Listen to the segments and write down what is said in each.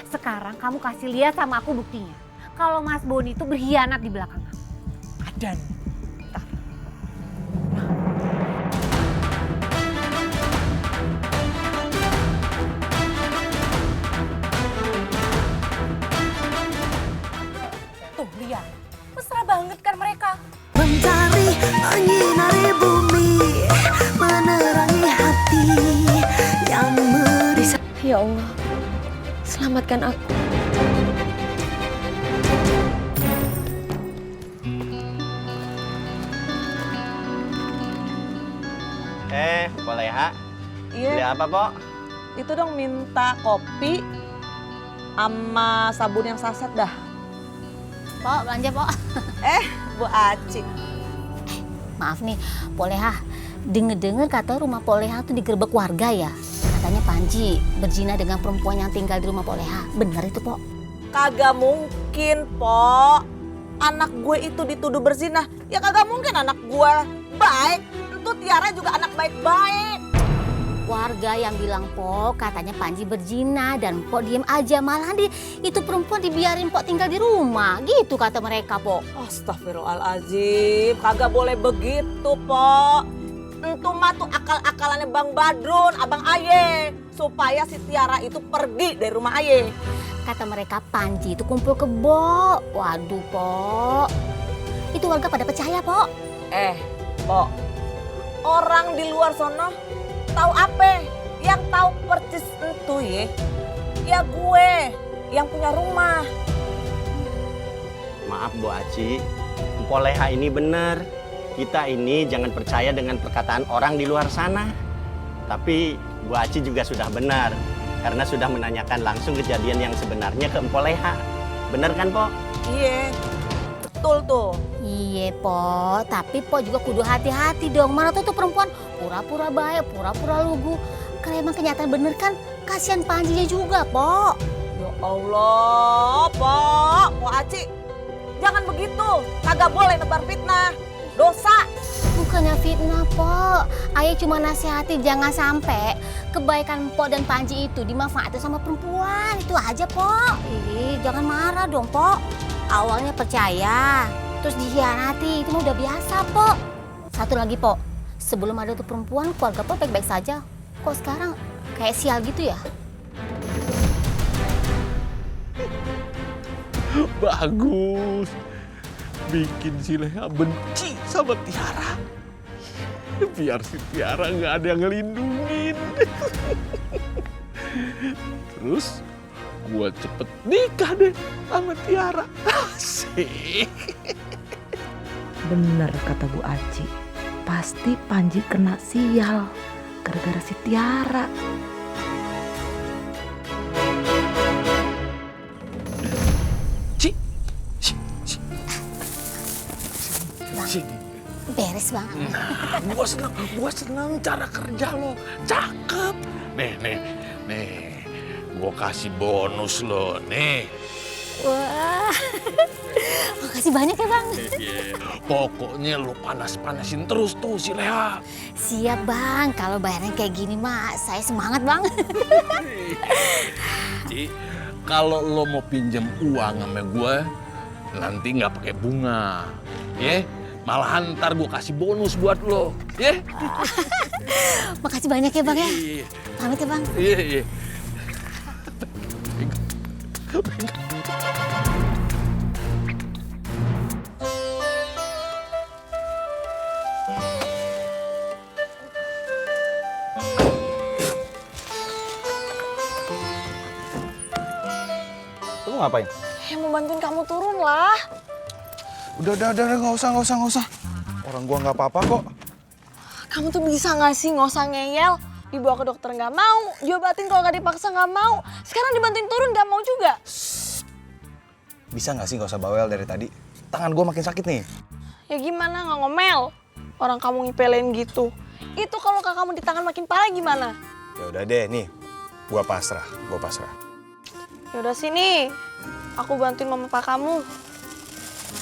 Sekarang kamu kasih lihat sama aku buktinya. Kalau Mas Boni itu berkhianat di belakang kamu. Ada nih. Ntar. Tuh lihat, mesra banget kan mereka. Mentari menyinari bumi, menerangi hati yang merisau. Ya Allah, selamatkan aku. Boleh ya? Iya, Beli apa, Pok? itu dong minta kopi sama sabun yang saset dah. Pok, belanja Pok. Bu Aci. Maaf nih, Poleha. Dengar-dengar kata rumah Poleha tuh digerebek warga ya. Katanya Panji berzina dengan perempuan yang tinggal di rumah Poleha. Bener itu, Pok? Kagak mungkin, Po. Anak gue itu dituduh berzina. Ya kagak mungkin anak gue baik. Tentu Tiara juga anak baik-baik. Warga yang bilang Pok katanya Panji berzina dan Pok diem aja. Malah itu perempuan dibiarin Pok tinggal di rumah. Gitu kata mereka, Pok. Astagfirullahaladzim, kagak boleh begitu, Po. Entu mah tuh akal-akalannya Bang Badrun, Abang Aye. Supaya si Tiara itu pergi dari rumah Aye. Kata mereka Panji itu kumpul kebo. Waduh, Pok. Itu warga pada percaya, Pok. Po, orang di luar sono tahu apa? Yang tahu percis itu ya gue yang punya rumah. Maaf, Bu Aci. Poleha ini bener. Kita ini jangan percaya dengan perkataan orang di luar sana. Tapi Bu Aci juga sudah benar. Karena sudah menanyakan langsung kejadian yang sebenarnya ke Empoleha. Bener kan, Po? Iya, betul tuh. Iya, Pok. Tapi Pok juga kudu hati-hati dong. Mana tuh perempuan pura-pura baik, pura-pura lugu. Kalau emang kenyataan bener kan, kasihan Panjinya juga, Pok. Ya Allah, Po Aci. Jangan begitu, kagak boleh nebar fitnah. Dosa. Bukannya fitnah, Pok. Ayah cuma nasihati jangan sampai kebaikan Pok dan Panji itu dimanfaatin sama perempuan. Itu aja, Pok. Ih, jangan marah dong, Pok. Awalnya percaya, terus dikhianati. Itu mah udah biasa, Pok. Satu lagi, Pok. Sebelum ada tuh perempuan, keluarga Pok baik-baik saja. Kok sekarang kayak sial gitu ya? Bagus. Bikin si Leha benci sama Tiara. Biar si Tiara nggak ada yang ngelindungin. Terus gua cepet nikah deh sama Tiara. Asik. Bener kata Bu Aci, pasti Panji kena sial gara-gara si Tiara. Sini. Beres banget. Gua seneng cara kerja lo. Cakep. Nih. Gua kasih bonus lo, nih. Wah, makasih banyak ya, Bang. Pokoknya lo panas-panasin terus tuh si Leha. Siap, Bang. Kalau bayarnya kayak gini mah saya semangat, Bang. Ci, kalau lo mau pinjam uang sama gue, nanti nggak pakai bunga, ya? Malahan ntar gue kasih bonus buat lo, ya? Makasih banyak ya, Bang ya. Iya. Pamit ya, Bang. Iya. Lu ngapain? Ya mau bantuin kamu turun lah. Udah, nggak usah. Orang gua nggak apa-apa kok. Kamu tuh bisa gak sih nggak usah ngeyel? Dibawa ke dokter nggak mau, diobatin kalau nggak dipaksa nggak mau. Sekarang dibantuin turun nggak mau juga. Bisa nggak sih nggak usah bawel dari tadi? Tangan gua makin sakit nih. Ya gimana nggak ngomel? Orang kamu ngipelin gitu. Itu kalau kamu di tangan makin parah gimana? Ya udah deh, nih. Gua pasrah. Ya udah sini, aku bantuin mama papa kamu.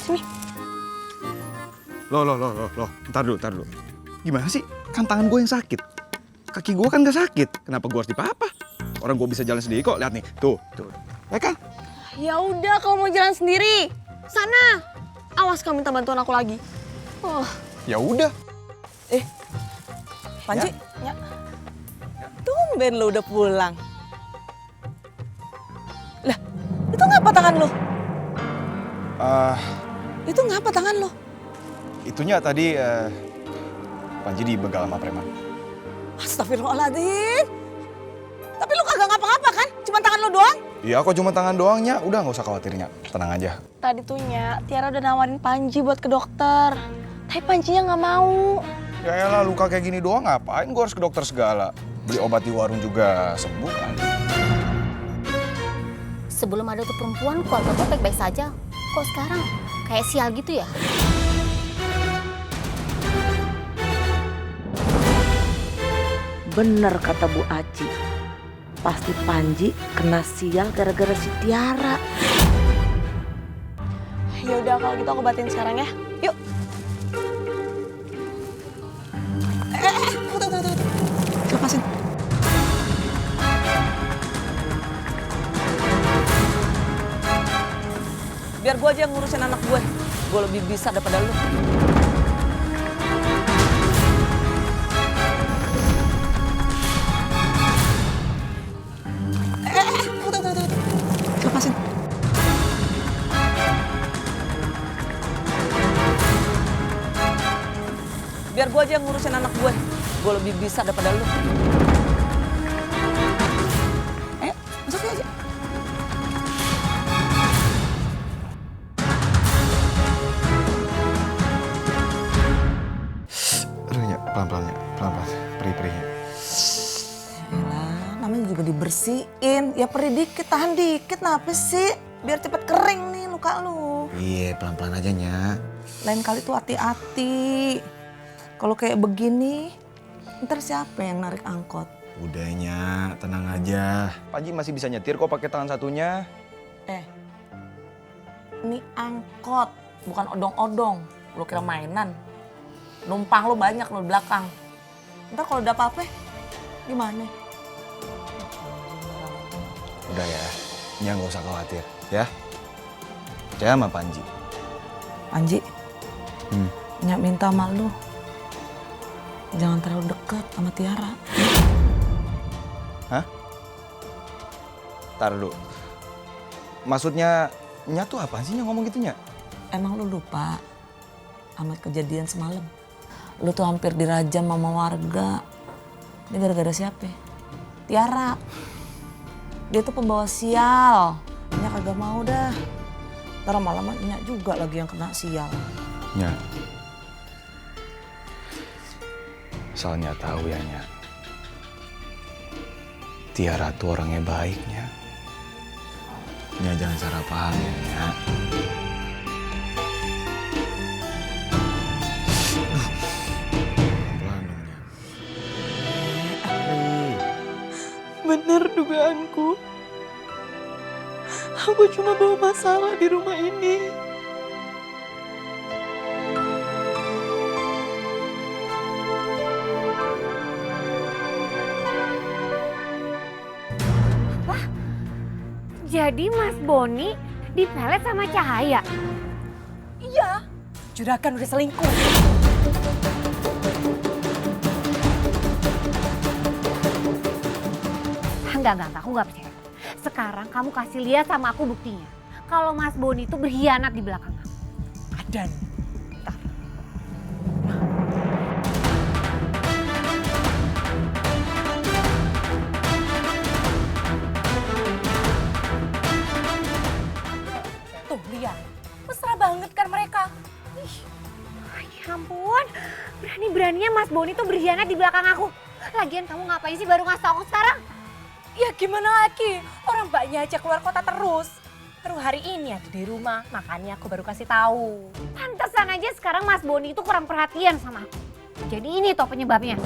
Sini. Loh. Ntar dulu. Gimana sih? Kan tangan gue yang sakit. Kaki gue kan gak sakit. Kenapa gue harus dipapa? Orang gue bisa jalan sendiri kok. Lihat nih. Tuh. Ya kan? Ya udah kalau mau jalan sendiri. Sana. Awas kamu minta bantuan aku lagi. Oh, Ya udah. Panji, ya. Tumben lo udah pulang. Lah, itu ngapa tangan lo? Itu ngapa tangan lo? Itunya tadi Panji dibegal sama preman. Astagfirullahaladzim. Tapi lo kagak ngapa-ngapa kan? Cuma tangan lo doang? Iya, kok cuma tangan doangnya. Udah nggak usah khawatirnya. Tenang aja. tadi tuh Nya, Tiara udah nawarin Panji buat ke dokter. Tapi Panjinya nggak mau. Ya elah, luka kayak gini doang ngapain gue harus ke dokter segala? Beli obat di warung juga sembuh kan? Sebelum ada tuh perempuan, keluarga gue baik-baik saja. Kok sekarang kayak sial gitu ya? Bener kata Bu Aci. Pasti Panji kena sial gara-gara si Tiara. Ya udah kalau gitu aku batin sekarang ya. Yuk. Tunggu. Lepasin. Biar gue aja yang ngurusin anak gue. Gue lebih bisa daripada lu. Tunggu. Lepasin. Biar gue aja yang ngurusin anak gue. Gue lebih bisa daripada lu. Masuk aja. Aduh ya, pelan-pelan ya. Pelan-pelan. Perih-perihnya. Elah, namanya juga dibersihin. Ya perih dikit, tahan dikit. Kenapa sih? Biar cepet kering nih luka lu. Iya, pelan-pelan aja, Nya. Lain kali tuh hati-hati. Kalau kayak begini, ntar siapa yang narik angkot? Udah, Nya. Tenang aja. Panji masih bisa nyetir kok pakai tangan satunya. Ini angkot, bukan odong-odong. Lu kira mainan. Numpang lu banyak lu di belakang. Ntar kalau ada apa-apa, gimana? Udah ya, Nya nggak usah khawatir, ya. Percaya sama Panji. Panji, Nyak minta sama lu. Jangan terlalu dekat sama Tiara. Hah? Ntar dulu. Maksudnya, Nya tuh apa sih Nya ngomong gitu, Nya? Emang lu lupa sama kejadian semalam? Lu tuh hampir dirajam sama warga. Ini gara-gara siapa? Tiara. Dia tuh pembawa sial. Nyak kagak mau dah. Ntar lama-lama Nyak juga lagi yang kena sial. Nya. Soalnya tahu ya, Nya. Tiara tuh orangnya baik, Nya. Nya jangan salah paham ya, Nya. Pelan dong, Nya. Bener dugaanku. Aku cuma bawa masalah di rumah ini. Jadi Mas Boni dipelet sama Cahaya? Iya, juragan udah selingkuh. Enggak, aku nggak percaya. Sekarang kamu kasih lihat sama aku buktinya. Kalau Mas Boni itu berkhianat di belakang aku. Ada nih. Tuh lihat, mesra banget kan mereka. Ya ampun, berani-beraninya Mas Boni tuh berkhianat di belakang aku. Lagian kamu ngapain sih baru ngasih tau aku sekarang? Ya gimana lagi, orang mbaknya aja keluar kota terus. Baru hari ini ada di rumah, makanya aku baru kasih tahu. Pantesan aja sekarang Mas Boni itu kurang perhatian sama aku. Jadi ini toh penyebabnya.